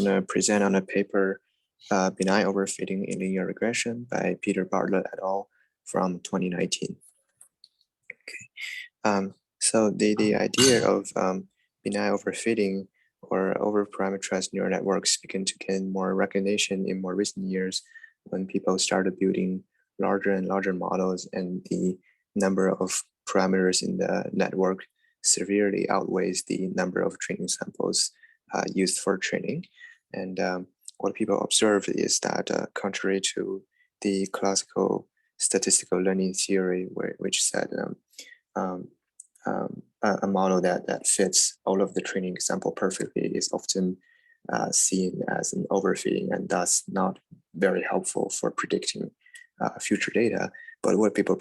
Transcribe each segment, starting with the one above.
going to present on a paper, Benign Overfitting in Linear Regression by Peter Bartlett et al. From 2019. Okay. So the idea of benign overfitting or overparameterized neural networks began to gain more recognition in more recent years when people started building larger and larger models, and the number of parameters in the network severely outweighs the number of training samples used for training. And what people observed is that contrary to the classical statistical learning theory, which said a model that fits all of the training sample perfectly is often seen as an overfitting and thus not very helpful for predicting future data. But what people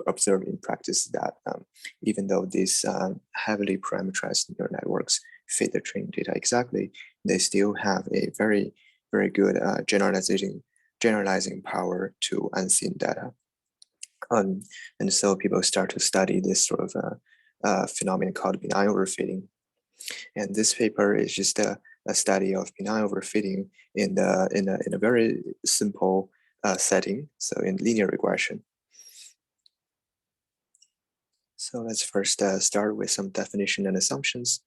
observe in practice is that even though these heavily parameterized neural networks fit the training data exactly, they still have a very, very good generalizing power to unseen data. And so people start to study this sort of phenomenon called benign overfitting. And this paper is just a study of benign overfitting in a very simple setting, so in linear regression. So let's first start with some definition and assumptions.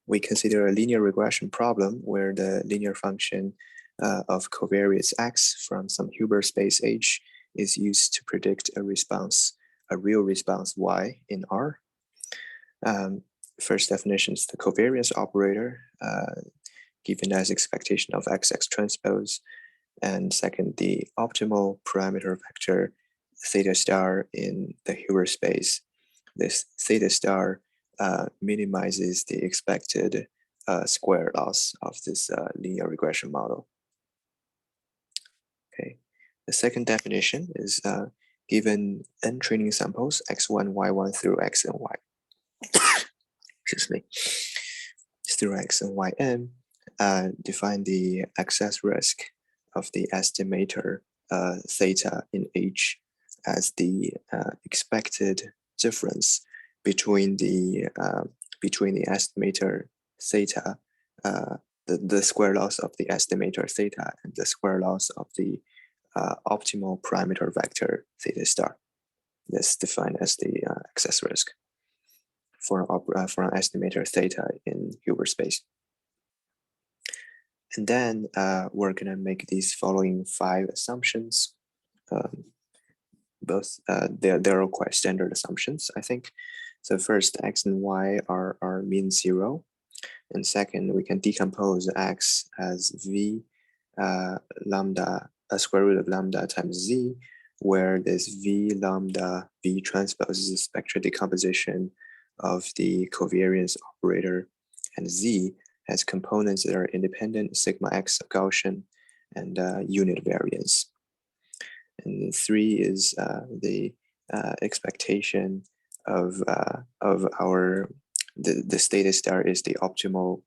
We consider a linear regression problem where the linear function of covariance x from some Hilbert space H is used to predict a real response y in R. First definition is the covariance operator, given as expectation of XX transpose. And second, the optimal parameter vector theta star in the Hilbert space. This theta star minimizes the expected square loss of this linear regression model. Okay. The second definition is given n training samples, x1, y1 through x and y, excuse me, through x and yn, define the excess risk of the estimator theta in H as the expected difference between the estimator theta, the square loss of the estimator theta, and the square loss of the optimal parameter vector theta star. That's defined as the excess risk for an estimator theta in Hilbert space. And then we're gonna make these following 5 assumptions. Both they're quite standard assumptions, I think. So first, x and y are mean 0. And second, we can decompose x as v lambda, a square root of lambda times z, where this v lambda v transpose is the spectral decomposition of the covariance operator, and z has components that are independent, sigma x of Gaussian, and unit variance. And 3 is the expectation of our the theta star is the optimal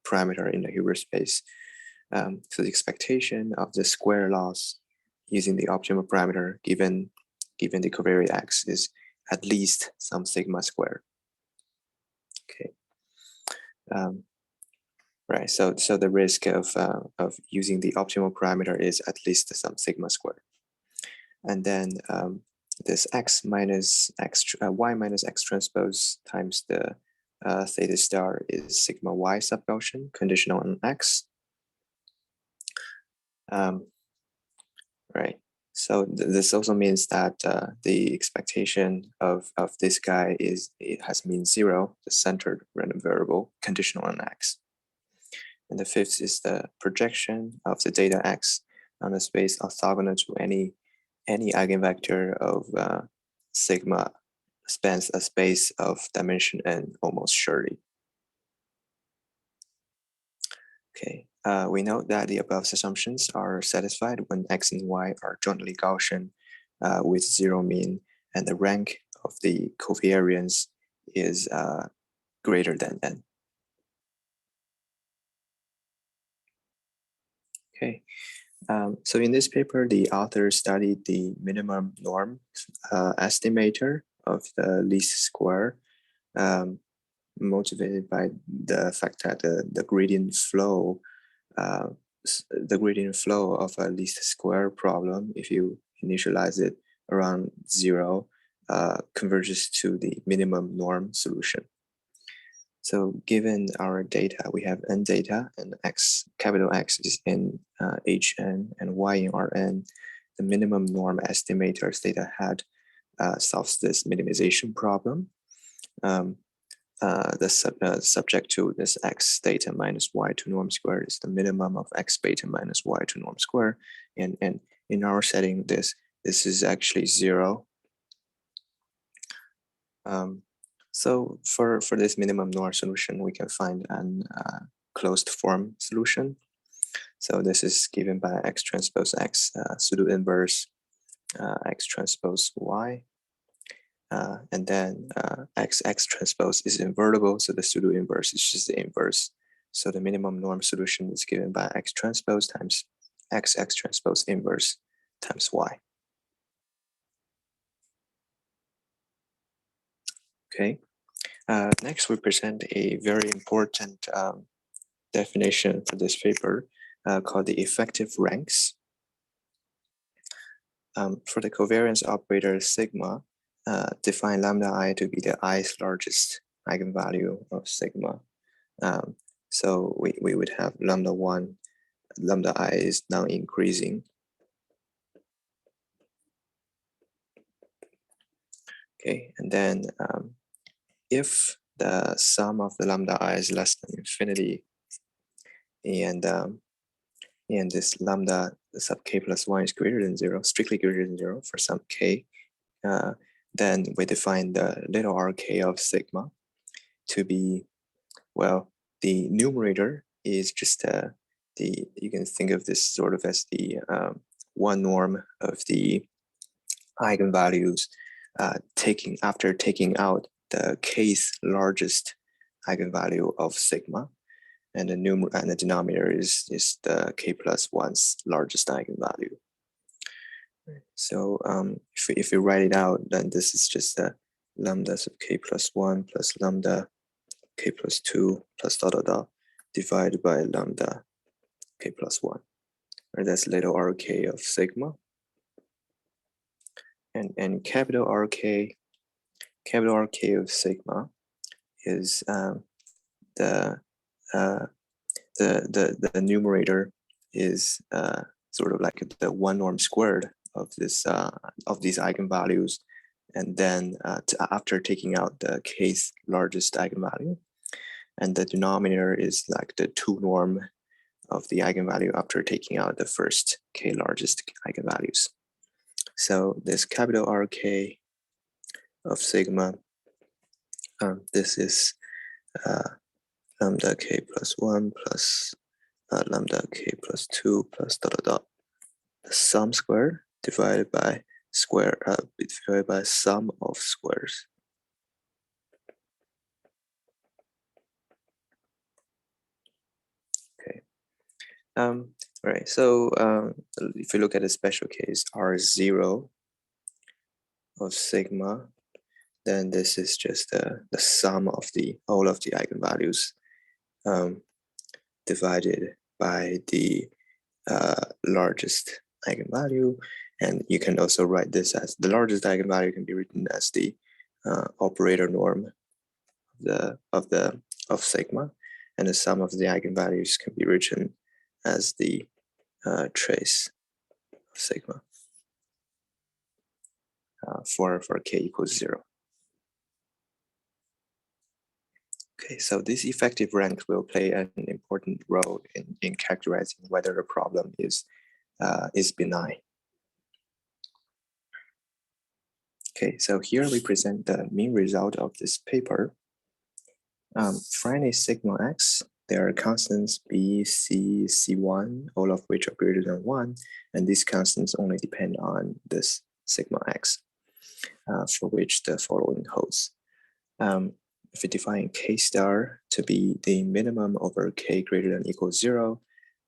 parameter in the Hilbert space. So the expectation of the square loss using the optimal parameter given the covariate x is at least some sigma square. Okay. Right. So the risk of using the optimal parameter is at least some sigma square. And then this x minus x, y minus x transpose times the theta star is sigma y sub Gaussian, conditional on x. Right. So this also means that the expectation of this guy it has mean 0, the centered random variable, conditional on x. And the fifth is the projection of the data x on a space orthogonal to any eigenvector of sigma spans a space of dimension n almost surely. Okay, we note that the above assumptions are satisfied when x and y are jointly Gaussian with 0 mean, and the rank of the covariance is greater than n. Okay, so in this paper, the author studied the minimum norm estimator of the least square motivated by the fact that the gradient flow of a least square problem, if you initialize it around 0, converges to the minimum norm solution. So given our data, we have n data, and capital X is in Hn and Y in Rn. The minimum norm estimator's data had solves this minimization problem. Subject to this x data minus y to norm squared is the minimum of x beta minus y to norm square. And in our setting, this is actually 0. So for this minimum norm solution, we can find an closed form solution. So this is given by x transpose x pseudo inverse x transpose y. And then x transpose is invertible, so the pseudo inverse is just the inverse. So the minimum norm solution is given by x transpose times x transpose inverse times y. Okay. Next, we present a very important definition for this paper called the effective ranks. For the covariance operator sigma, define lambda I to be the ith largest eigenvalue of sigma. So we would have lambda 1, lambda I is now increasing. Okay, and then if the sum of the lambda I is less than infinity, and this lambda sub k plus 1 is greater than 0, strictly greater than 0 for some k, then we define the little rk of sigma to be, well, the numerator is just you can think of this sort of as the one norm of the eigenvalues after taking out the kth largest eigenvalue of sigma, and the denominator is the k plus 1's largest eigenvalue. So if we write it out, then this is just the lambda sub k plus 1 plus lambda k plus 2 plus dot dot dot divided by lambda k plus 1. Right, that's little rk of sigma. And capital RK of sigma is the numerator is sort of like the one norm squared of this of these eigenvalues, and then after taking out the kth largest eigenvalue, and the denominator is like the 2 norm of the eigenvalue after taking out the first k largest eigenvalues. So this capital RK of sigma, this is lambda k plus 1 plus lambda k plus 2 plus dot dot dot, the sum squared divided by divided by sum of squares. Okay. Right. So if you look at a special case R0 of sigma, then this is just the sum of all of the eigenvalues divided by the largest eigenvalue. And you can also write this as the largest eigenvalue can be written as the operator norm of sigma, and the sum of the eigenvalues can be written as the trace of sigma for k equals 0. Okay, so this effective rank will play an important role in characterizing whether a problem is benign. Okay, so here we present the mean result of this paper. For any sigma x, there are constants b, c, c1, all of which are greater than 1, and these constants only depend on this sigma x, for which the following holds. If we define k star to be the minimum over k greater than equals 0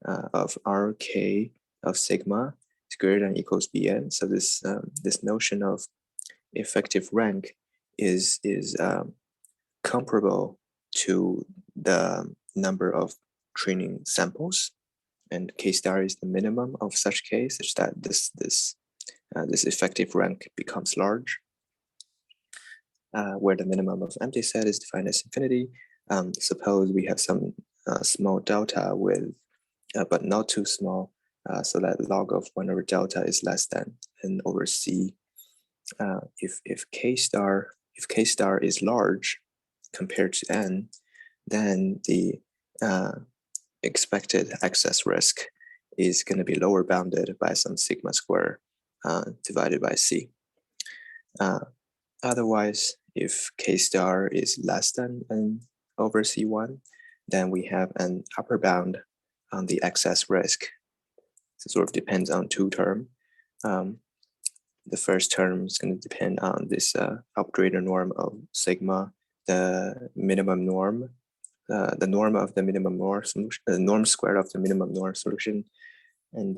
of rk of sigma is greater than equals bn, so this this notion of effective rank is comparable to the number of training samples, and k star is the minimum of such k, such that this effective rank becomes large, where the minimum of empty set is defined as infinity. Suppose we have some small delta with, but not too small, so that log of 1 over delta is less than n over c. If k star is large compared to n, then the expected excess risk is going to be lower bounded by some sigma square divided by c. Otherwise, if k star is less than n over c1, then we have an upper bound on the excess risk. So it sort of depends on two terms. The first term is going to depend on this operator norm of sigma, the minimum norm, the norm of the minimum norm solution, the norm squared of the minimum norm solution, and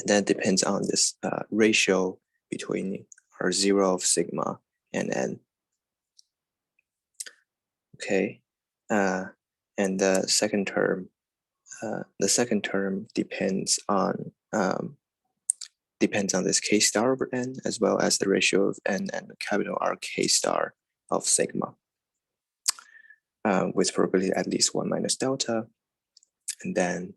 then it depends on this ratio between R0 of sigma and n. Okay, and the second term depends on this k star over n, as well as the ratio of n and capital R k star of sigma, with probability at least 1 minus delta. And then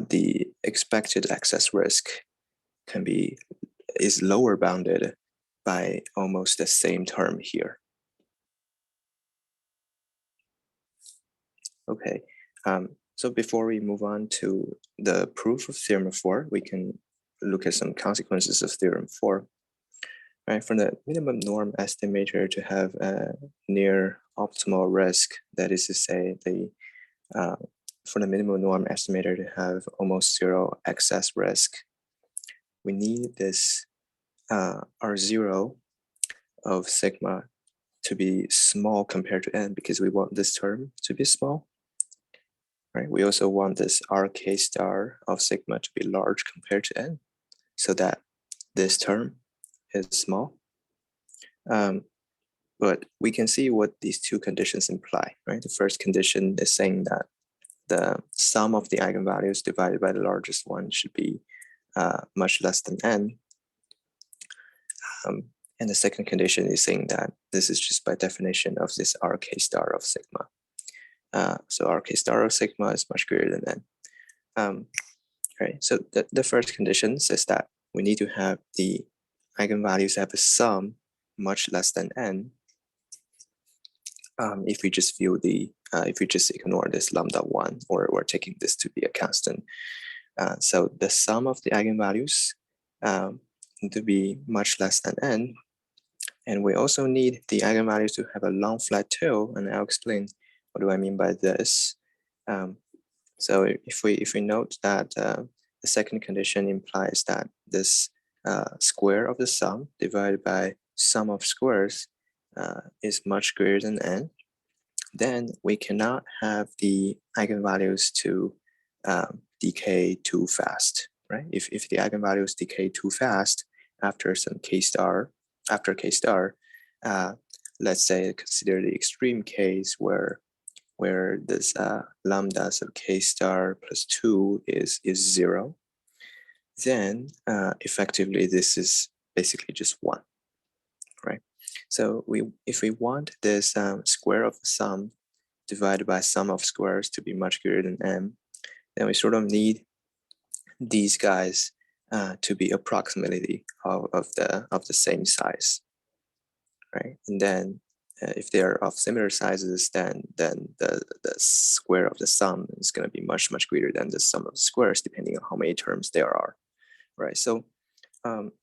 the expected excess risk is lower bounded by almost the same term here. Okay, so before we move on to the proof of theorem 4, we can look at some consequences of theorem 4. Right, for the minimum norm estimator to have a near optimal risk, that is to say, for the minimum norm estimator to have almost zero excess risk, we need this R0 of sigma to be small compared to n, because we want this term to be small. Right? We also want this RK star of sigma to be large compared to n, so that this term is small. But we can see what these two conditions imply, right? The first condition is saying that the sum of the eigenvalues divided by the largest one should be much less than n. And the second condition is saying that this is just by definition of this RK star of sigma. So RK star of sigma is much greater than n. Right, so the first condition says that we need to have the eigenvalues have a sum much less than n. If we just view if we just ignore this lambda 1, or we're taking this to be a constant. So the sum of the eigenvalues need to be much less than n. And we also need the eigenvalues to have a long flat tail, and I'll explain what do I mean by this. So if we note that the second condition implies that this square of the sum divided by sum of squares is much greater than n, then we cannot have the eigenvalues to decay too fast, right? If the eigenvalues decay too fast after some k star, let's say consider the extreme case where this lambdas of k star plus 2 is 0, then effectively this is basically just 1, right? So if we want this square of the sum divided by sum of squares to be much greater than n, then we sort of need these guys to be approximately of the same size, right? And then if they are of similar sizes, then the square of the sum is going to be much greater than the sum of the squares, depending on how many terms there are, right? So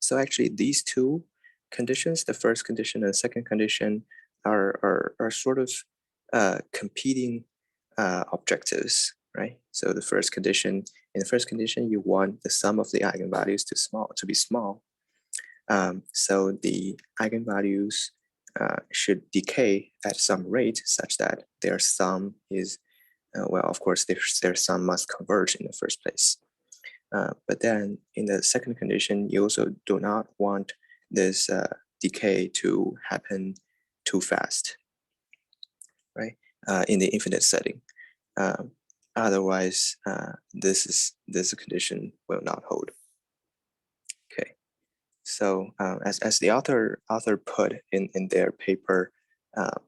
so actually these two conditions, the first condition and the second condition, are sort of competing objectives, right? So in the first condition, you want the sum of the eigenvalues to be small. So the eigenvalues should decay at some rate such that their sum is, well, of course, their sum must converge in the first place. But then in the second condition, you also do not want this decay to happen too fast, right? In the infinite setting. Otherwise, this condition will not hold. Okay, so as the author put in their paper,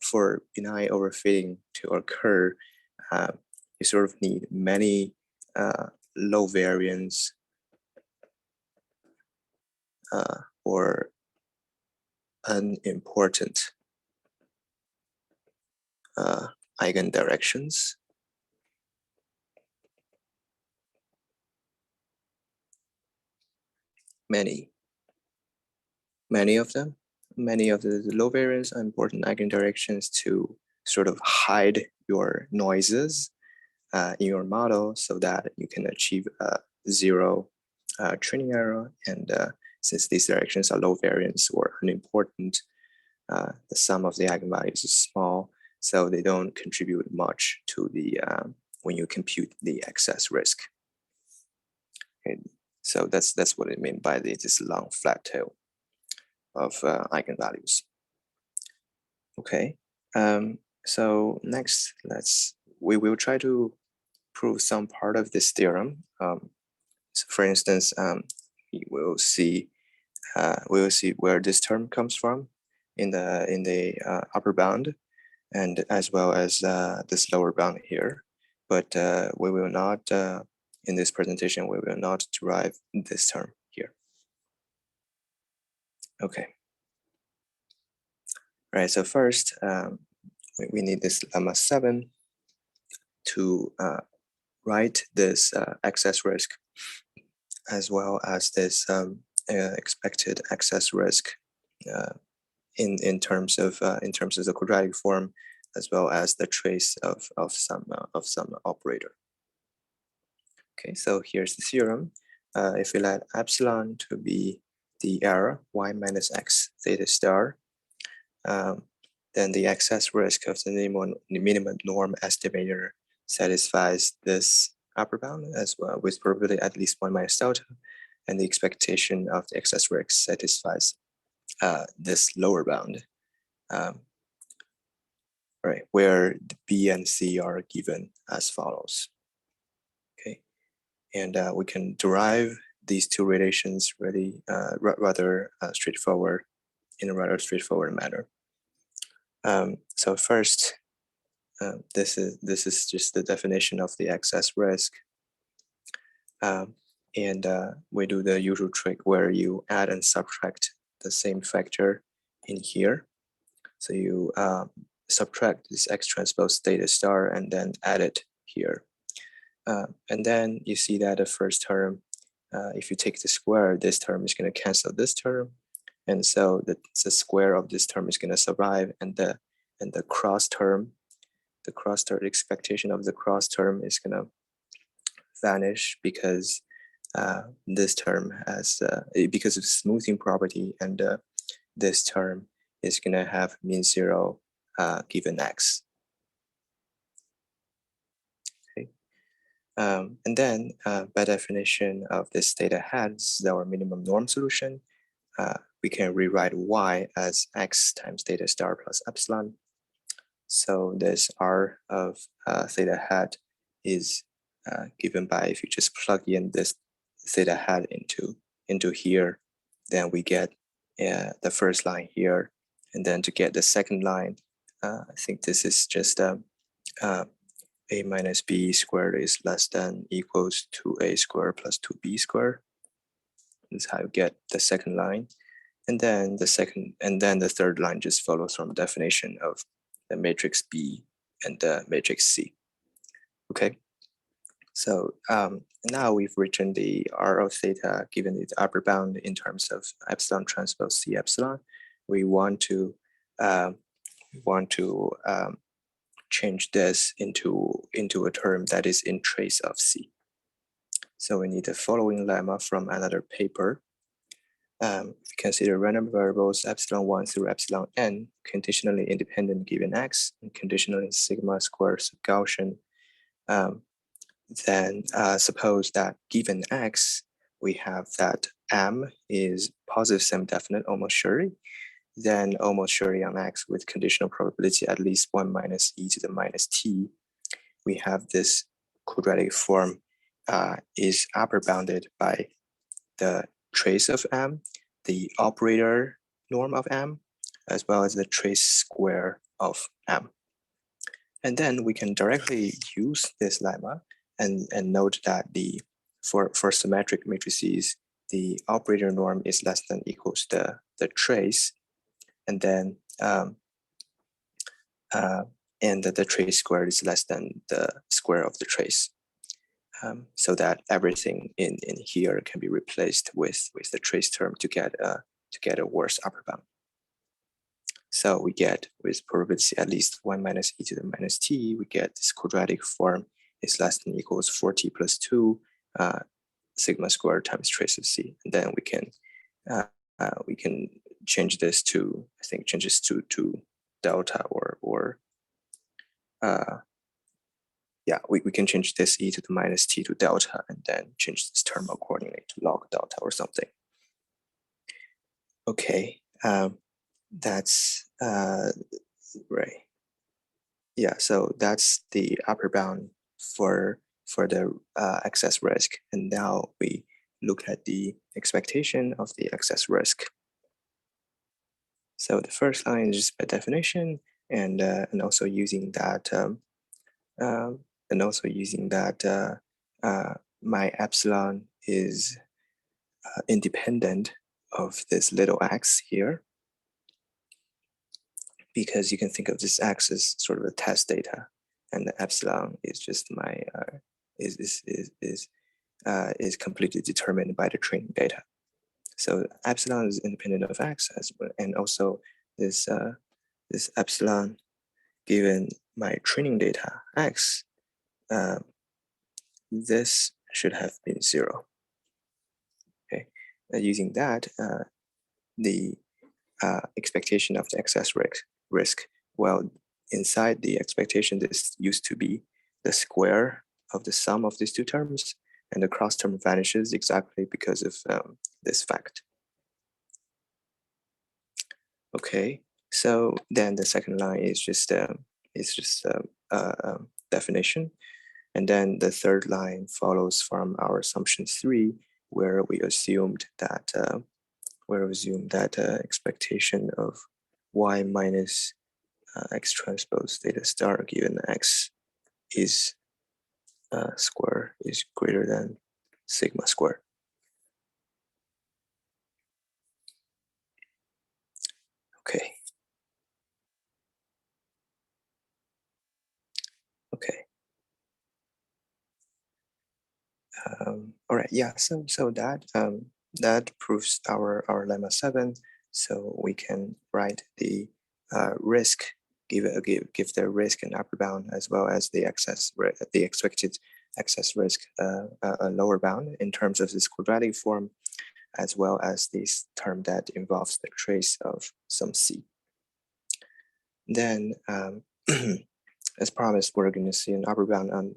for benign overfitting to occur, you sort of need many low variance or unimportant eigendirections. Many of them. Many of the low variance are important eigendirections to sort of hide your noises in your model so that you can achieve a zero training error. And since these directions are low variance or unimportant, the sum of the eigenvalues is small, so they don't contribute much to the when you compute the excess risk. Okay, so that's what I mean by this long flat tail of eigenvalues. Okay, so next we will try to prove some part of this theorem. So for instance, we will see where this term comes from in the upper bound, and as well as this lower bound here. But we will not in this presentation we will not derive this term here. Okay. Right. So first, we need this lemma 7 to write this excess risk as well as this expected excess risk in terms of the quadratic form, as well as the trace of some operator. Okay, so here's the theorem. If we let epsilon to be the error y minus x theta star, then the excess risk of the minimum norm estimator satisfies this upper bound as well, with probability at least 1 minus delta, and the expectation of the excess risk satisfies this lower bound, right, where the B and C are given as follows. Okay, and we can derive these two relations really rather straightforward in a rather straightforward manner. So first, this is just the definition of the excess risk, and we do the usual trick where you add and subtract the same factor in here. So you subtract this x transpose theta star and then add it here, and then you see that the first term, if you take the square, this term is going to cancel this term, and so the square of this term is going to survive, and the cross term, expectation of the cross term is going to vanish because this term has because of smoothing property, and this term is going to have mean zero given x. Okay, and then by definition of this theta hat, this is our minimum norm solution. We can rewrite y as x times theta star plus epsilon. So this r of theta hat is given by, if you just plug in this theta hat into here, then we get the first line here, and then to get the second line, I think this is just a minus b squared is less than equals to a squared plus 2b squared. This is how you get the second line, and then the third line just follows from definition of the matrix B and the matrix C. Okay, so now we've written the R of theta given its upper bound in terms of epsilon transpose C epsilon. We want to change this into a term that is in trace of C. So we need the following lemma from another paper. Consider random variables epsilon1 through epsilon n conditionally independent given x and conditionally sigma squared Gaussian. Then suppose that given x, we have that m is positive semi-definite almost surely, then almost surely on X with conditional probability at least 1 minus e to the minus t, we have this quadratic form is upper bounded by the trace of M, the operator norm of M, as well as the trace square of M. And then we can directly use this lemma and note that for symmetric matrices, the operator norm is less than equals the trace, and then the trace squared is less than the square of the trace. So that everything in here can be replaced with the trace term to get a worse upper bound. So we get with probability at least 1 minus e to the minus t, we get this quadratic form is less than equals 4t plus 2 sigma squared times trace of c. And then we can change this to, I think, change this to delta yeah, we can change this e to the minus t to delta and then change this term accordingly to log delta or something. Okay, that's right. Yeah, so that's the upper bound for the excess risk. And now we look at the expectation of the excess risk. So the first line is just by definition, and also using that my epsilon is independent of this little x here, because you can think of this x as sort of a test data, and the epsilon is just my is completely determined by the training data. So epsilon is independent of x as well, and also this this epsilon given my training data x, this should have been 0. Okay, using that, the expectation of the excess risk, well, inside the expectation, this used to be the square of the sum of these two terms, and the cross term vanishes exactly because of this fact. Okay, so then the second line is just definition, and then the third line follows from our assumption 3, where we assumed that expectation of y minus x transpose theta star given x is square is greater than sigma squared. Okay. Okay. All right. Yeah. So that proves our lemma 7. So we can write the risk, give the risk an upper bound as well as the expected excess risk a lower bound in terms of this quadratic form, as well as this term that involves the trace of some c. Then, as promised, we're going to see an upper bound on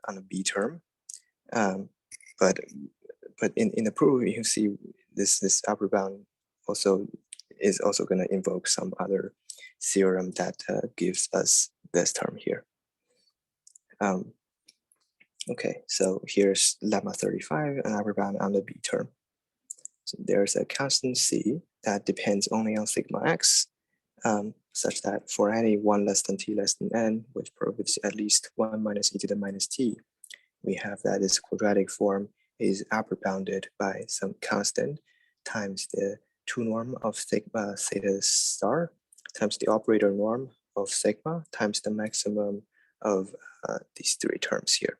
a b term. But in the proof, you see this upper bound is also going to invoke some other theorem that gives us this term here. Okay, so here's lemma 35, an upper bound on the b term. So there's a constant c that depends only on sigma x, such that for any 1 less than t less than n with probability at least 1 minus e to the minus t, we have that this quadratic form is upper bounded by some constant times the 2 norm of sigma theta star times the operator norm of sigma times the maximum of these 3 terms here.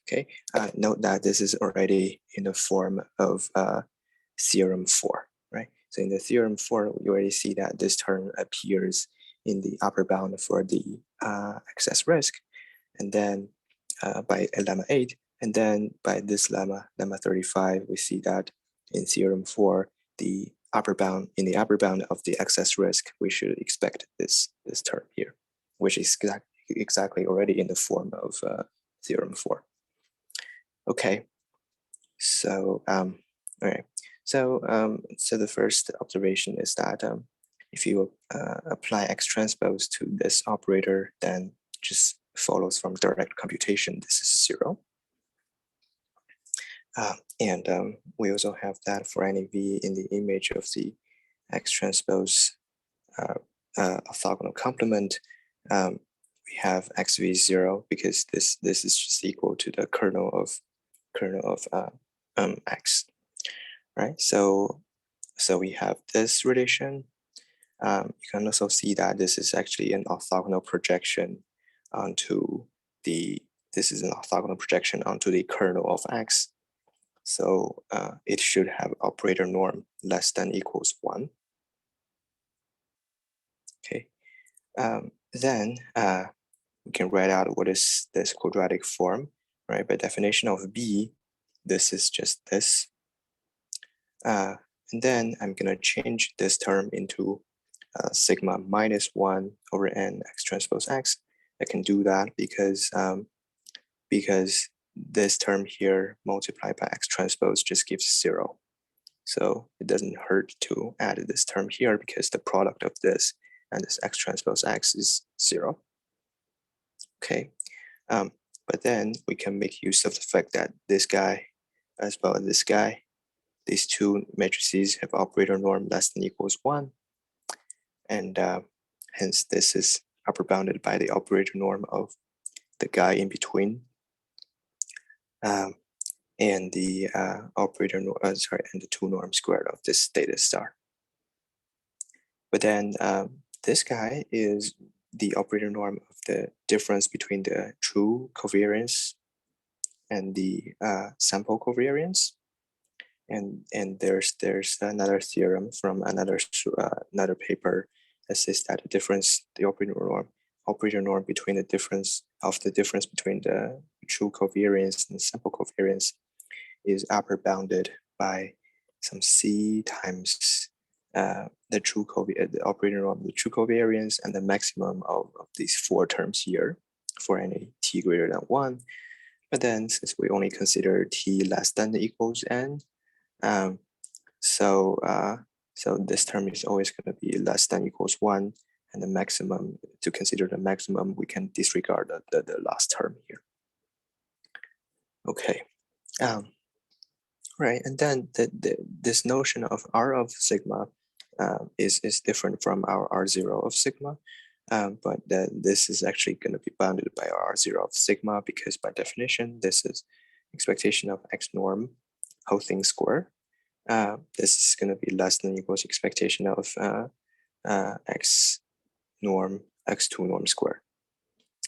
Okay, note that this is already in the form of theorem 4, right? So in the theorem 4, you already see that this term appears in the upper bound for the excess risk, and then by lemma 8, and then by this lemma 35, we see that in theorem 4, the upper bound of the excess risk, we should expect this term here, which is exactly already in the form of theorem 4. Okay, so all right, So the first observation is that if you apply X transpose to this operator, then just follows from direct computation, this is 0. And we also have that for any V in the image of the X transpose orthogonal complement, we have XV0 because this is just equal to the kernel of X, right? So we have this relation. You can also see that this is actually an orthogonal projection onto the kernel of X. So it should have operator norm less than equals 1. Okay. Then we can write out what is this quadratic form, right? By definition of B, this is just this. And then I'm gonna change this term into sigma minus 1 over n X transpose X. I can do that because this term here multiplied by X transpose just gives 0. So it doesn't hurt to add this term here because the product of this and this X transpose X is 0. Okay, but then we can make use of the fact that this guy as well as this guy, these two matrices have operator norm less than equals 1. And hence this is upper bounded by the operator norm of the guy in between. And the operator norm, and the 2 norm squared of this theta star. But then this guy is the operator norm of the difference between the true covariance and the sample covariance. And there's another theorem from another paper that says that the operator norm between the difference between the true covariance and sample covariance is upper bounded by some C times the operator norm, the true covariance, and the maximum of these 4 terms here for any t greater than 1. But then since we only consider t less than or equals n, so this term is always going to be less than or equals 1, and the maximum, to consider the maximum, we can disregard the last term here. Okay. Right, and then this notion of R of sigma is different from our R0 of sigma, but this is actually going to be bounded by our R0 of sigma because by definition, this is expectation of X norm whole thing square. This is going to be less than or equals expectation of X norm, X2 norm square.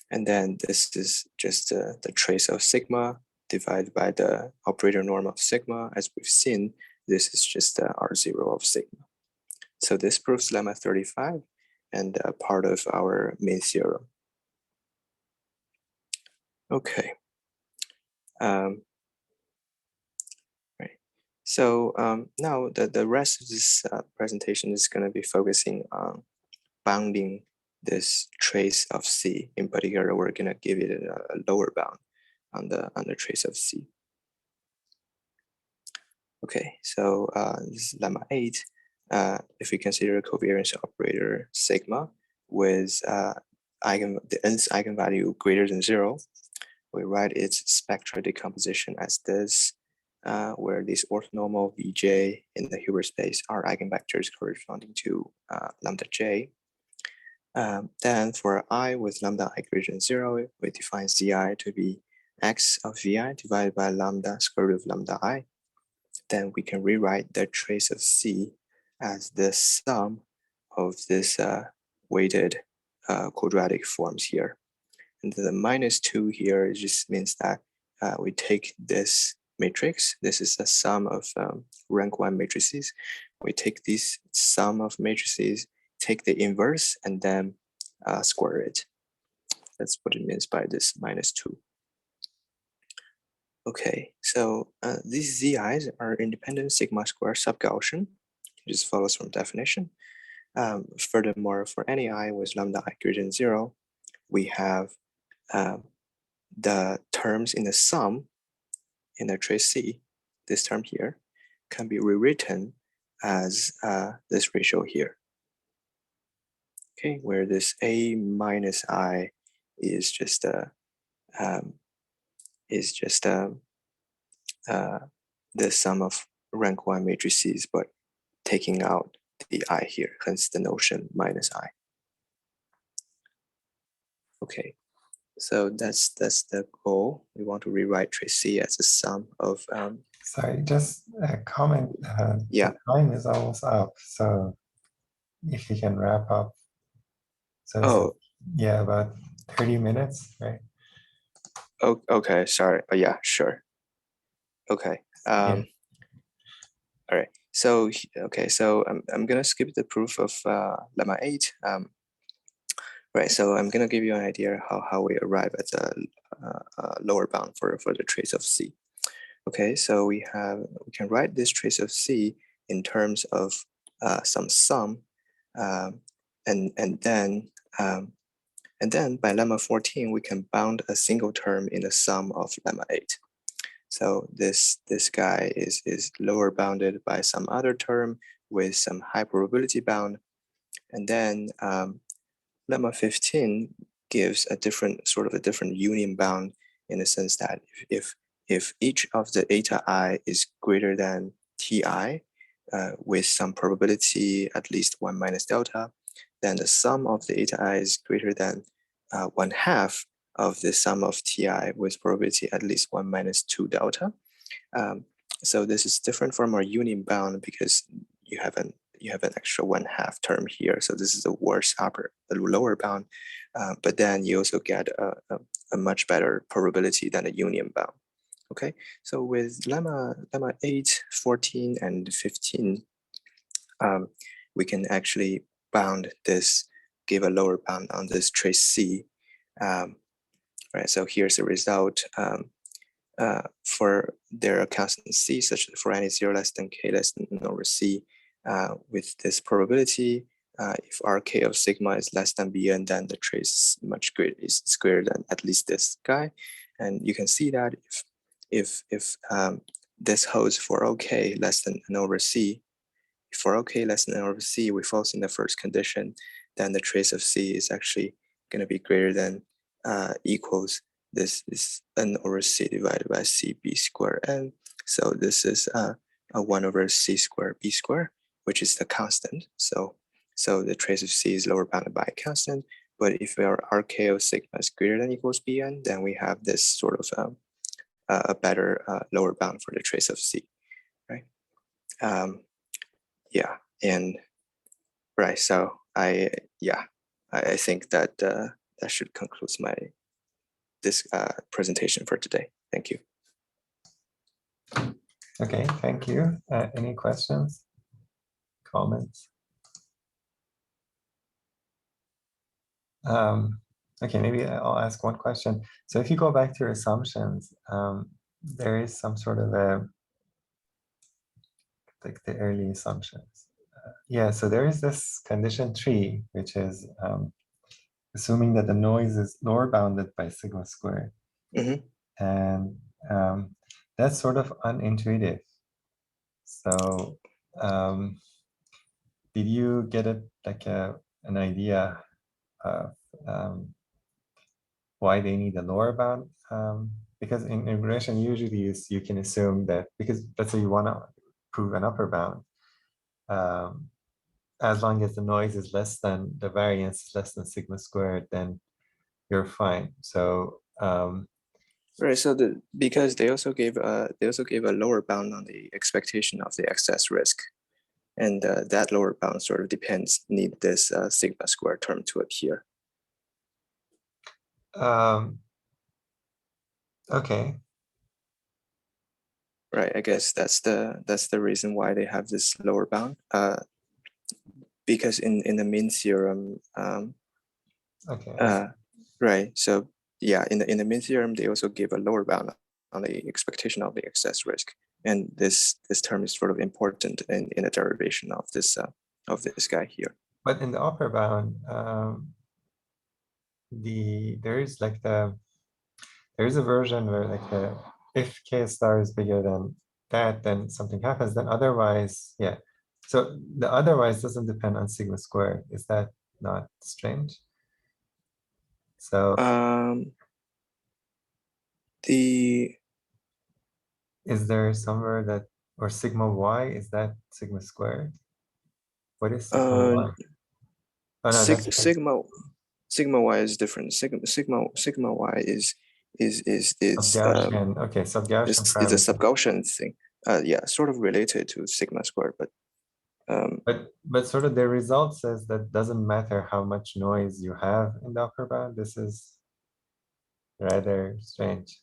And then this is just the trace of sigma divided by the operator norm of sigma. As we've seen, this is just R0 of sigma. So this proves lemma 35 and part of our main theorem. Okay. Right. So now the rest of this presentation is going to be focusing on bounding this trace of C. In particular, we're going to give it a lower bound on the trace of C. Okay, so this is lemma 8. If we consider a covariance operator sigma with the nth eigenvalue greater than 0, we write its spectral decomposition as this, where this orthonormal Vj in the Hilbert space are eigenvectors corresponding to lambda j. Then for I with lambda I greater than 0, we define Zi to be x of Vi divided by lambda square root of lambda I. Then we can rewrite the trace of C as the sum of this weighted quadratic forms here. And the -2 here just means that we take this matrix. This is a sum of rank 1 matrices. We take this sum of matrices, take the inverse, and then square it. That's what it means by this -2. Okay, so these Zi's are independent sigma square sub-Gaussian. It just follows from definition. Furthermore, for any I with lambda I greater than 0, we have the terms in the sum in the trace C, this term here, can be rewritten as this ratio here. Okay, where this A minus I is just the sum of rank 1 matrices, but taking out the I here, hence the notion minus I. Okay, so that's the goal. We want to rewrite trace C as a sum of. Sorry, just a comment. Yeah. The time is almost up, so if you can wrap up. So Oh. Yeah, about 30 minutes, right? Oh, okay. Sorry. Oh, yeah. Sure. Okay. Yeah. All right. So okay. So I'm gonna skip the proof of lemma 8. Right. So I'm gonna give you an idea how we arrive at a lower bound for the trace of C. Okay. So we can write this trace of C in terms of some sum, and then by lemma 14 we can bound a single term in the sum of lemma 8. So this guy is lower bounded by some other term with some high probability bound, and then lemma 15 gives a different union bound in the sense that if each of the eta I is greater than ti with some probability at least 1 minus delta, then the sum of the eta I is greater than 1/2 of the sum of ti with probability at least 1 minus 2 delta. So this is different from our union bound because you have an extra 1/2 term here. So this is the lower bound, but then you also get a much better probability than the union bound. Okay, so with lemma 8, 14, and 15, we can actually give a lower bound on this trace C. Right, so here's the result. For their constant C, such that for any 0 less than k less than n over C, with this probability, if Rk of sigma is less than Bn, then the trace is greater than at least this guy. And you can see that if this holds for OK less than n over C, if for OK less than n over C we false in the first condition, then the trace of C is actually going to be greater than equals this is n over C divided by CB squared n. So this is a 1 over C squared B squared, which is the constant. So the trace of C is lower bounded by a constant. But if our RK of sigma is greater than equals Bn, then we have this sort of a better lower bound for the trace of C, right? Yeah, and right. So I think that that should conclude this presentation for today. Thank you. Okay, thank you. Any questions, comments? Okay, maybe I'll ask one question. So if you go back to your assumptions, there is some sort of like the early assumptions. Yeah, so there is this condition 3, which is assuming that the noise is lower bounded by sigma squared. Mm-hmm. And that's sort of unintuitive. So did you get an idea of why they need a lower bound? Because in regression, usually you can assume that, because let's say you want to prove an upper bound, as long as the noise is less than, the variance is less than sigma squared, then you're fine. So right. So because they also gave a lower bound on the expectation of the excess risk, and that lower bound sort of need this sigma square term to appear. Okay. Right. I guess that's the reason why they have this lower bound. Because in the mean theorem. Okay. Right. So yeah, in the mean theorem, they also give a lower bound on the expectation of the excess risk, and this term is sort of important in the derivation of this guy here. But in the upper bound, there is a version where if k star is bigger than that, then something happens. Then otherwise, yeah. So the otherwise doesn't depend on sigma squared. Is that not strange? So The is there somewhere that, or sigma y, is that sigma squared? What is sigma y? Oh no, that's sigma y is different. Sigma y is sub-Gaussian. Okay, sub-Gaussian is a parameter. sub-Gaussian thing. Yeah, sort of related to sigma squared, but But sort of the result says that doesn't matter how much noise you have in the upper bound. This is rather strange.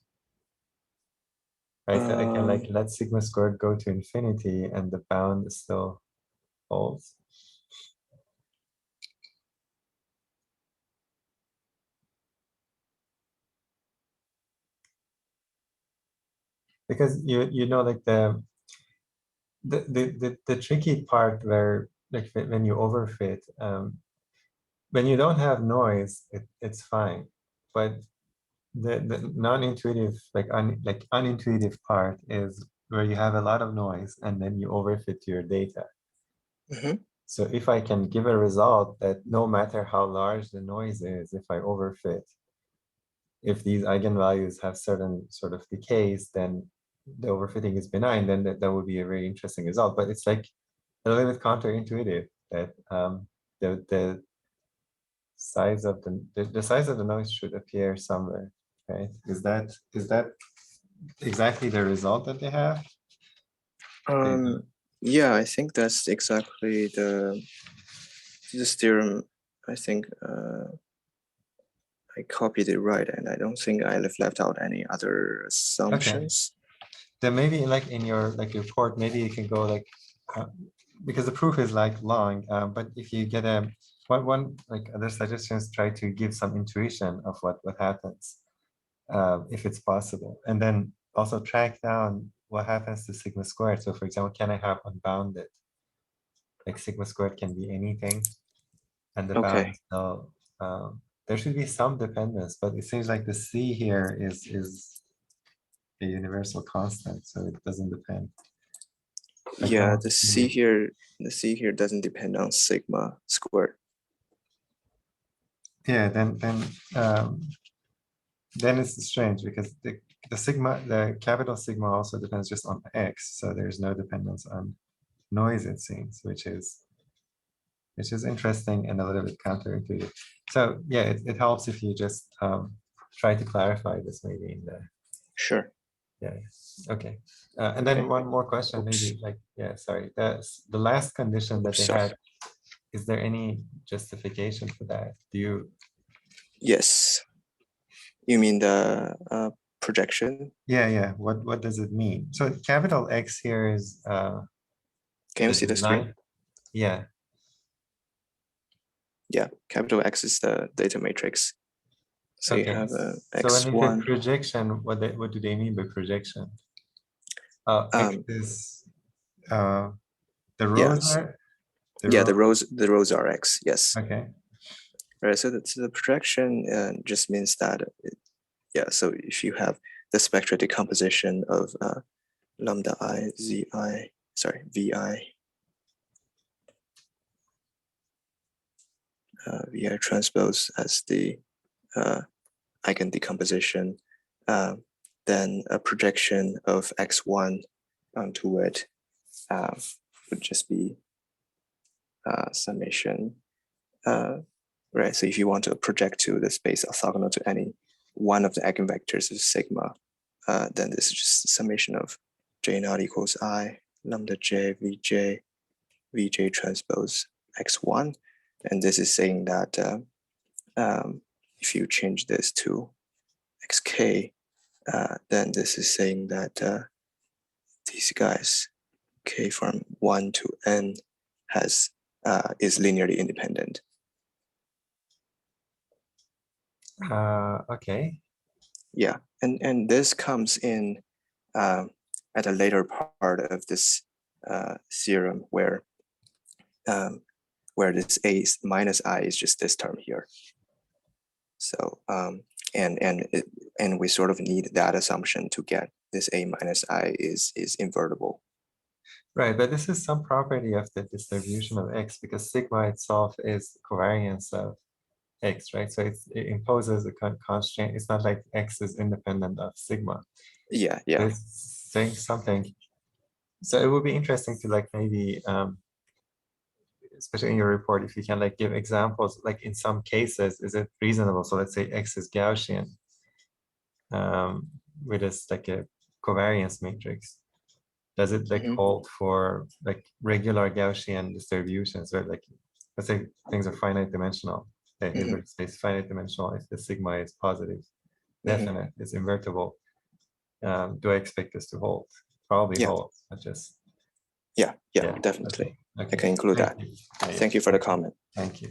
Right? I can like let sigma squared go to infinity and the bound still holds. Because you know like the tricky part where like when you overfit, when you don't have noise, it's fine. But the non-intuitive, like unintuitive part is where you have a lot of noise and then you overfit your data. So if I can give a result that no matter how large the noise is, if I overfit, if these eigenvalues have certain sort of decays, then the overfitting is benign, then that would be a very interesting result. But it's like a little bit counterintuitive that the size of the size of the noise should appear somewhere, right? Is that exactly the result that they have? Yeah, I think that's exactly this theorem. I think I copied it right, and I don't think I left out any other assumptions. Okay. Then maybe like in your report, maybe you can go like because the proof is like long, but if you get a one like other suggestions, try to give some intuition of what happens if it's possible, and then also track down what happens to sigma squared. So for example, can I have unbounded? Like sigma squared can be anything, and the bound still there should be some dependence, but it seems like the C here is a universal constant, so it doesn't depend. Like yeah, the C here doesn't depend on sigma squared. Yeah, then it's strange because the capital sigma also depends just on X, so there's no dependence on noise, it seems, which is interesting and a little bit counterintuitive. So yeah, it helps if you just try to clarify this maybe in the Sure. yeah. Okay. And then one more question, maybe like, yeah, sorry. The last condition that they had, is there any justification for that? Do you? Yes. You mean the projection? Yeah. What does it mean? So capital X here is Can you see the screen? Yeah. Yeah, capital X is the data matrix. So okay. You have So when you say X1. projection, what do they mean by projection? X is the rows are the rows are X. Yes. okay. Right. So the projection just means that so if you have the spectral decomposition of lambda I, VI, VI transpose as the eigen decomposition, then a projection of X1 onto it would just be summation. Right. So if you want to project to the space orthogonal to any one of the eigenvectors of sigma, then this is just summation of J naught equals I lambda J Vj transpose X1. And this is saying that if you change this to Xk, then this is saying that these guys, K from 1 to N, is linearly independent. Okay. Yeah, and this comes in at a later part of this theorem where this A minus I is just this term here. So And we sort of need that assumption to get this A minus I is invertible. Right, but this is some property of the distribution of X because sigma itself is covariance of X, right? So it imposes a constraint. It's not like X is independent of sigma. Yeah, So yeah. it's saying something. So it would be interesting to like maybe, especially in your report, if you can like give examples, like in some cases, is it reasonable? So let's say X is Gaussian with this like a covariance matrix. Does it like hold for like regular Gaussian distributions where like, let's say things are finite dimensional, the Hilbert space finite dimensional if the sigma is positive, definite, it's invertible. Do I expect this to hold? Probably Yeah. holds, not just. Yeah, Yeah, definitely. okay. I can include that. You. Thank you for the comment. Thank you.